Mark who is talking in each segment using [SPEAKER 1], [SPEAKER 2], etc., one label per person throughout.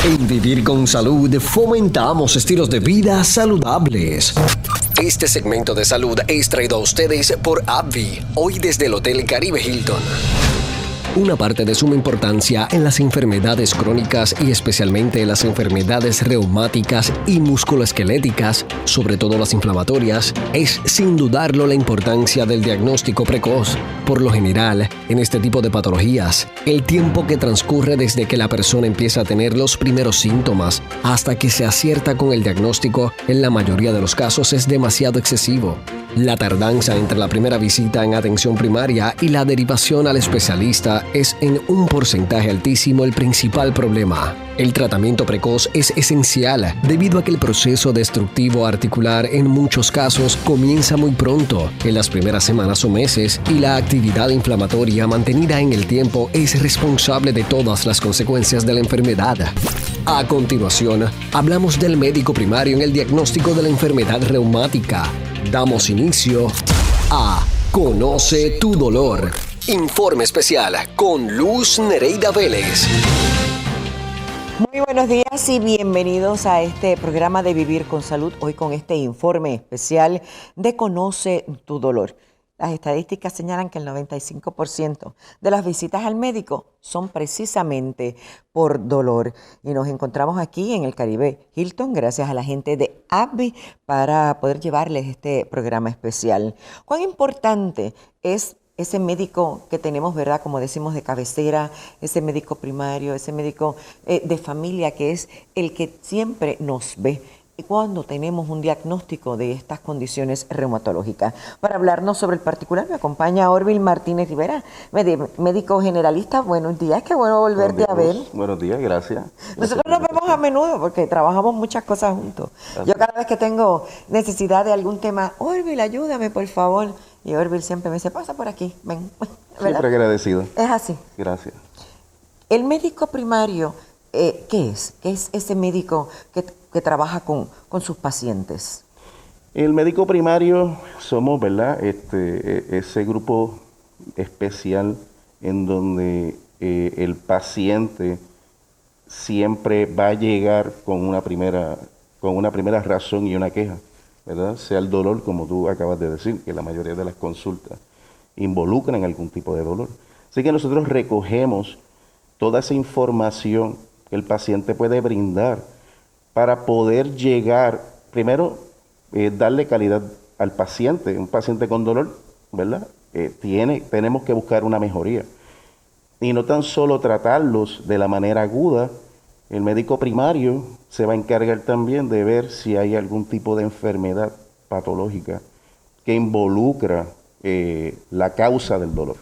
[SPEAKER 1] En Vivir con Salud fomentamos estilos de vida saludables. Este segmento de salud es traído a ustedes por AbbVie, hoy desde el Hotel Caribe Hilton. Una parte de suma importancia en las enfermedades crónicas y especialmente en las enfermedades reumáticas y musculoesqueléticas, sobre todo las inflamatorias, es sin dudarlo la importancia del diagnóstico precoz. Por lo general, en este tipo de patologías, el tiempo que transcurre desde que la persona empieza a tener los primeros síntomas hasta que se acierta con el diagnóstico, en la mayoría de los casos es demasiado excesivo. La tardanza entre la primera visita en atención primaria y la derivación al especialista es en un porcentaje altísimo el principal problema. El tratamiento precoz es esencial debido a que el proceso destructivo articular en muchos casos comienza muy pronto, en las primeras semanas o meses, y la actividad inflamatoria mantenida en el tiempo es responsable de todas las consecuencias de la enfermedad. A continuación, hablamos del médico primario en el diagnóstico de la enfermedad reumática. Damos inicio a Conoce tu Dolor. Informe especial con Luz Nereida Vélez.
[SPEAKER 2] Muy buenos días y bienvenidos a este programa de Vivir con Salud. Hoy con este informe especial de Conoce tu Dolor. Las estadísticas señalan que el 95% de las visitas al médico son precisamente por dolor. Y nos encontramos aquí en el Caribe Hilton gracias a la gente de AbbVie para poder llevarles este programa especial. ¿Cuán importante es ese médico que tenemos, verdad, como decimos, de cabecera, ese médico primario, ese médico de familia que es el que siempre nos ve cuando tenemos un diagnóstico de estas condiciones reumatológicas? Para hablarnos sobre el particular me acompaña Orville Martínez Rivera, médico generalista. Buenos días, qué bueno volverte a ver.
[SPEAKER 3] Buenos días, gracias.
[SPEAKER 2] Nosotros nos vemos a menudo porque trabajamos muchas cosas juntos. Yo cada vez que tengo necesidad de algún tema, Orville, ayúdame por favor. Y Orville siempre me dice, pasa por aquí, ven.
[SPEAKER 3] Siempre agradecido.
[SPEAKER 2] Es así.
[SPEAKER 3] Gracias.
[SPEAKER 2] El médico primario, ¿qué es? ¿Qué es ese médico que trabaja con sus pacientes?
[SPEAKER 3] El médico primario somos, ¿verdad? Ese grupo especial en donde el paciente siempre va a llegar con una primera razón y una queja, ¿verdad? Sea el dolor, como tú acabas de decir, que la mayoría de las consultas involucran algún tipo de dolor. Así que nosotros recogemos toda esa información que el paciente puede brindar para poder llegar, primero, darle calidad al paciente. Un paciente con dolor, ¿verdad? Tenemos que buscar una mejoría. Y no tan solo tratarlos de la manera aguda, el médico primario se va a encargar también de ver si hay algún tipo de enfermedad patológica que involucra la causa del dolor.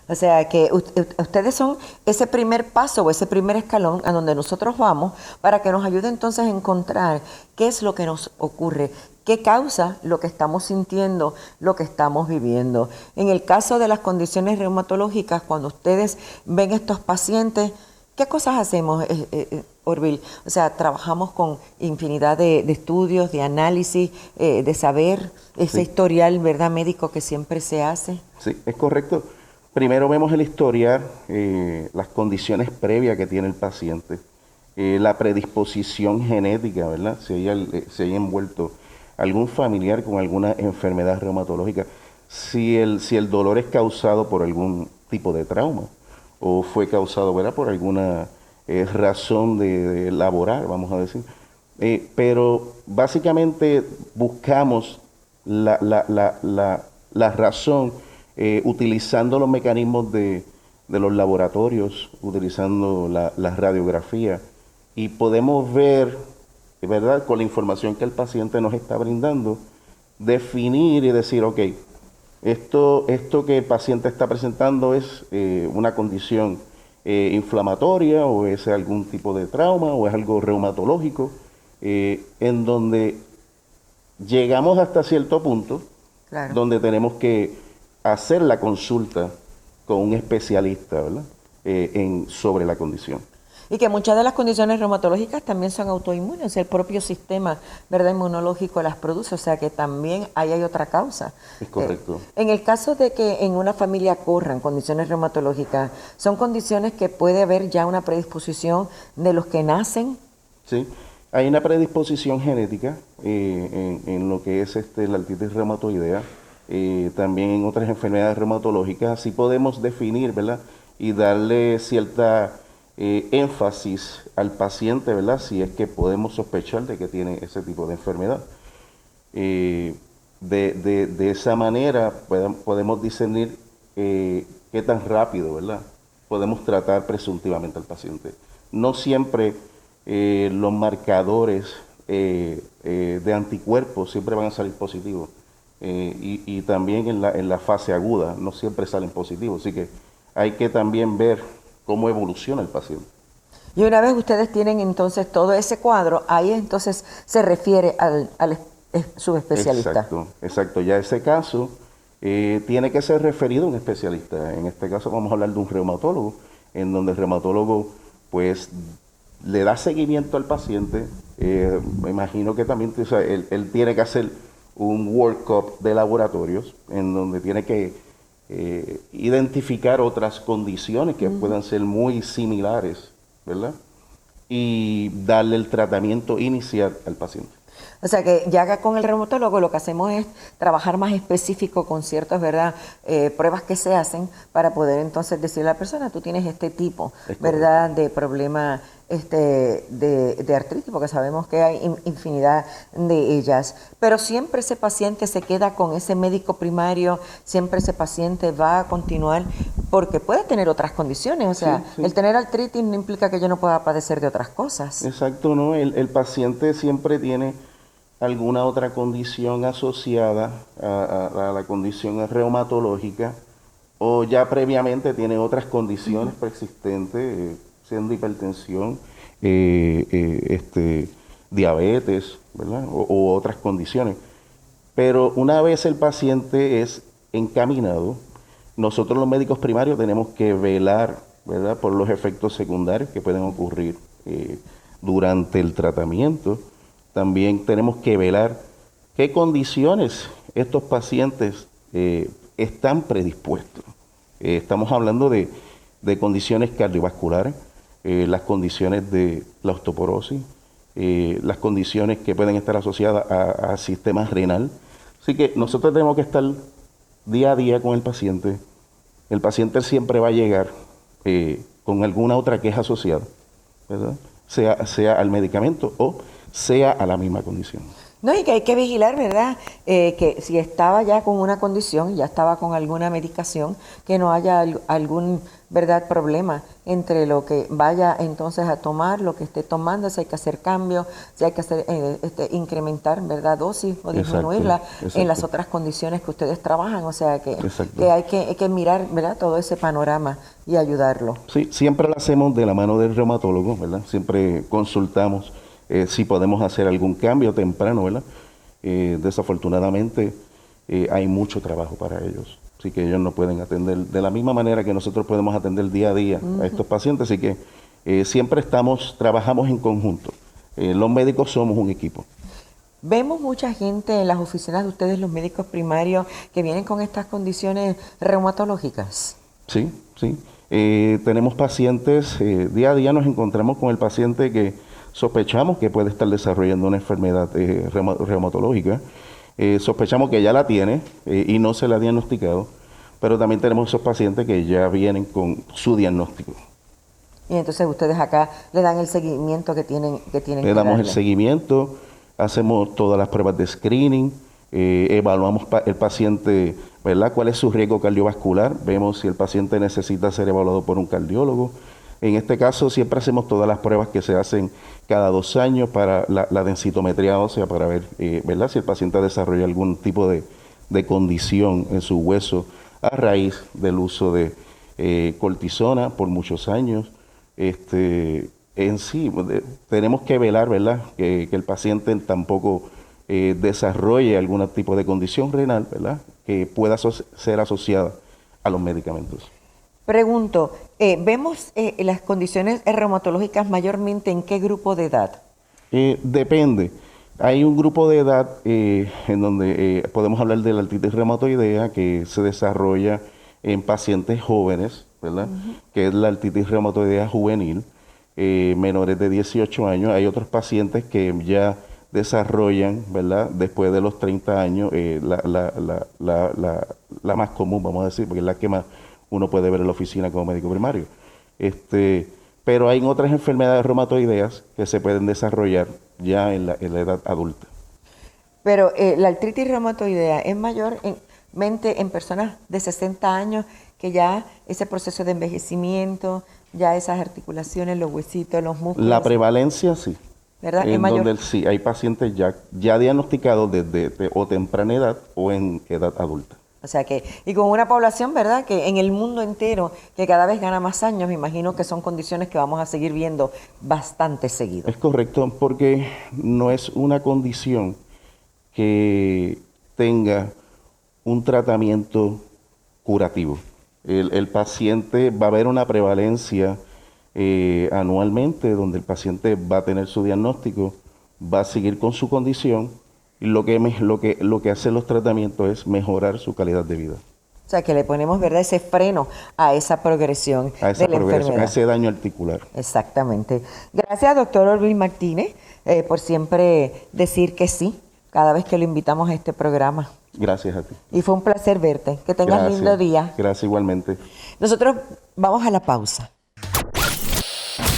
[SPEAKER 2] O sea, que ustedes son ese primer paso o ese primer escalón a donde nosotros vamos para que nos ayude entonces a encontrar qué es lo que nos ocurre, qué causa lo que estamos sintiendo, lo que estamos viviendo. En el caso de las condiciones reumatológicas, cuando ustedes ven estos pacientes, ¿qué cosas hacemos, Orville? O sea, trabajamos con infinidad de estudios, de análisis, de saber ese historial, ¿verdad, médico que siempre se hace? Sí,
[SPEAKER 3] es correcto. Primero vemos el historial, las condiciones previas que tiene el paciente, la predisposición genética, ¿verdad? Si hay envuelto algún familiar con alguna enfermedad reumatológica, si el dolor es causado por algún tipo de trauma o fue causado, ¿verdad?, por alguna razón de laboral, vamos a decir. Pero básicamente buscamos la razón utilizando los mecanismos de los laboratorios, utilizando la radiografía, y podemos ver, ¿verdad?, con la información que el paciente nos está brindando, definir y decir, ok, esto que el paciente está presentando es una condición inflamatoria, o es algún tipo de trauma, o es algo reumatológico, en donde llegamos hasta cierto punto, claro, donde tenemos que hacer la consulta con un especialista, ¿verdad?, sobre la condición.
[SPEAKER 2] Y que muchas de las condiciones reumatológicas también son autoinmunes, el propio sistema, ¿verdad?, inmunológico las produce, o sea que también ahí hay otra causa.
[SPEAKER 3] Es correcto.
[SPEAKER 2] En el caso de que en una familia corran condiciones reumatológicas, ¿son condiciones que puede haber ya una predisposición de los que nacen
[SPEAKER 3] Sí, hay una predisposición genética en lo que es la artritis reumatoidea, también en otras enfermedades reumatológicas. Así podemos definir, ¿verdad? Y darle cierta énfasis al paciente, ¿verdad? Si es que podemos sospechar de que tiene ese tipo de enfermedad. De esa manera podemos discernir qué tan rápido, ¿verdad? Podemos tratar presuntivamente al paciente. No siempre los marcadores de anticuerpos siempre van a salir positivos. Y también en la fase aguda no siempre salen positivos. Así que hay que también ver cómo evoluciona el paciente.
[SPEAKER 2] Y una vez ustedes tienen entonces todo ese cuadro, ahí entonces se refiere al subespecialista.
[SPEAKER 3] Exacto. Ya ese caso tiene que ser referido a un especialista. En este caso vamos a hablar de un reumatólogo, en donde el reumatólogo pues le da seguimiento al paciente. Me imagino que también él tiene que hacer un workup de laboratorios, en donde tiene que identificar otras condiciones que puedan ser muy similares, ¿verdad? Y darle el tratamiento inicial al paciente.
[SPEAKER 2] O sea que ya con el reumatólogo lo que hacemos es trabajar más específico con ciertas, ¿verdad? Pruebas que se hacen para poder entonces decirle a la persona, tú tienes este tipo, ¿verdad? De problema de artritis, porque sabemos que hay infinidad de ellas. Pero siempre ese paciente se queda con ese médico primario, siempre ese paciente va a continuar, porque puede tener otras condiciones. O sea, sí. El tener artritis no implica que yo no pueda padecer de otras cosas.
[SPEAKER 3] Exacto, ¿no? El paciente siempre tiene alguna otra condición asociada a la condición reumatológica, o ya previamente tiene otras condiciones preexistentes, siendo hipertensión, diabetes, ¿verdad? O otras condiciones. Pero una vez el paciente es encaminado, nosotros los médicos primarios tenemos que velar, ¿verdad?, por los efectos secundarios que pueden ocurrir durante el tratamiento. También tenemos que velar qué condiciones estos pacientes están predispuestos. Estamos hablando de condiciones cardiovasculares, las condiciones de la osteoporosis, las condiciones que pueden estar asociadas a sistema renal. Así que nosotros tenemos que estar día a día con el paciente. El paciente siempre va a llegar con alguna otra queja asociada, ¿verdad? Sea al medicamento o sea a la misma condición.
[SPEAKER 2] No, y que hay que vigilar, ¿verdad? Que si estaba ya con una condición, ya estaba con alguna medicación, que no haya algún, ¿verdad?, problema entre lo que vaya entonces a tomar, lo que esté tomando, si hay que hacer cambios, si hay que hacer incrementar, ¿verdad?, dosis o disminuirla en las otras condiciones que ustedes trabajan. O sea que hay que mirar, ¿verdad?, todo ese panorama y ayudarlo.
[SPEAKER 3] Sí, siempre lo hacemos de la mano del reumatólogo, ¿verdad? Siempre consultamos si podemos hacer algún cambio temprano, ¿verdad? Desafortunadamente hay mucho trabajo para ellos, así que ellos no pueden atender de la misma manera que nosotros podemos atender día a día a estos pacientes, así que siempre trabajamos en conjunto. Los médicos somos un equipo.
[SPEAKER 2] Vemos mucha gente en las oficinas de ustedes, los médicos primarios, que vienen con estas condiciones reumatológicas.
[SPEAKER 3] Sí. Tenemos pacientes, día a día nos encontramos con el paciente que sospechamos que puede estar desarrollando una enfermedad reumatológica. Sospechamos que ya la tiene y no se la ha diagnosticado, pero también tenemos esos pacientes que ya vienen con su diagnóstico.
[SPEAKER 2] Y entonces ustedes acá le dan el seguimiento que tienen
[SPEAKER 3] Le damos el seguimiento, hacemos todas las pruebas de screening, evaluamos el paciente, ¿verdad?, cuál es su riesgo cardiovascular, vemos si el paciente necesita ser evaluado por un cardiólogo. En este caso siempre hacemos todas las pruebas que se hacen cada 2 años para la densitometría ósea, para ver, ¿verdad?, si el paciente desarrolla algún tipo de condición en su hueso a raíz del uso de cortisona por muchos años. En sí, tenemos que velar, ¿verdad?, que el paciente tampoco desarrolle algún tipo de condición renal, ¿verdad?, que pueda ser asociada a los medicamentos.
[SPEAKER 2] Pregunto, ¿vemos las condiciones reumatológicas mayormente en qué grupo de edad?
[SPEAKER 3] Depende. Hay un grupo de edad en donde podemos hablar de la artritis reumatoidea, que se desarrolla en pacientes jóvenes, ¿verdad?, que es la artritis reumatoidea juvenil. menores de 18 años. Hay otros pacientes que ya desarrollan, ¿verdad? Después de los 30 años, la más común, vamos a decir, porque es la que más uno puede ver en la oficina como médico primario. Pero hay otras enfermedades reumatoideas que se pueden desarrollar ya en la edad adulta.
[SPEAKER 2] Pero la artritis reumatoidea es mayormente en personas de 60 años, que ya ese proceso de envejecimiento, ya esas articulaciones, los huesitos, los músculos.
[SPEAKER 3] La prevalencia sí.
[SPEAKER 2] ¿Verdad?
[SPEAKER 3] En
[SPEAKER 2] Es mayor.
[SPEAKER 3] donde sí hay pacientes ya diagnosticados desde o temprana edad o en edad adulta.
[SPEAKER 2] O sea que, y con una población, ¿verdad?, que en el mundo entero, que cada vez gana más años, me imagino que son condiciones que vamos a seguir viendo bastante seguido.
[SPEAKER 3] Es correcto, porque no es una condición que tenga un tratamiento curativo. El paciente va a haber una prevalencia anualmente donde el paciente va a tener su diagnóstico, va a seguir con su condición y lo que hacen los tratamientos es mejorar su calidad de vida.
[SPEAKER 2] O sea que le ponemos, ¿verdad?, ese freno a esa progresión de la enfermedad.
[SPEAKER 3] A ese daño articular.
[SPEAKER 2] Exactamente. Gracias, doctor Orville Martínez, por siempre decir que sí cada vez que lo invitamos a este programa.
[SPEAKER 3] Gracias a ti.
[SPEAKER 2] Y fue un placer verte. Que tengas lindo día.
[SPEAKER 3] Gracias igualmente.
[SPEAKER 2] Nosotros vamos a la pausa.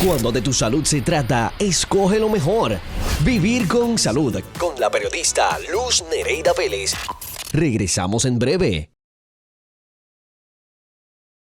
[SPEAKER 1] Cuando de tu salud se trata, escoge lo mejor. Vivir con salud. Con la periodista Luz Nereida Vélez. Regresamos en breve.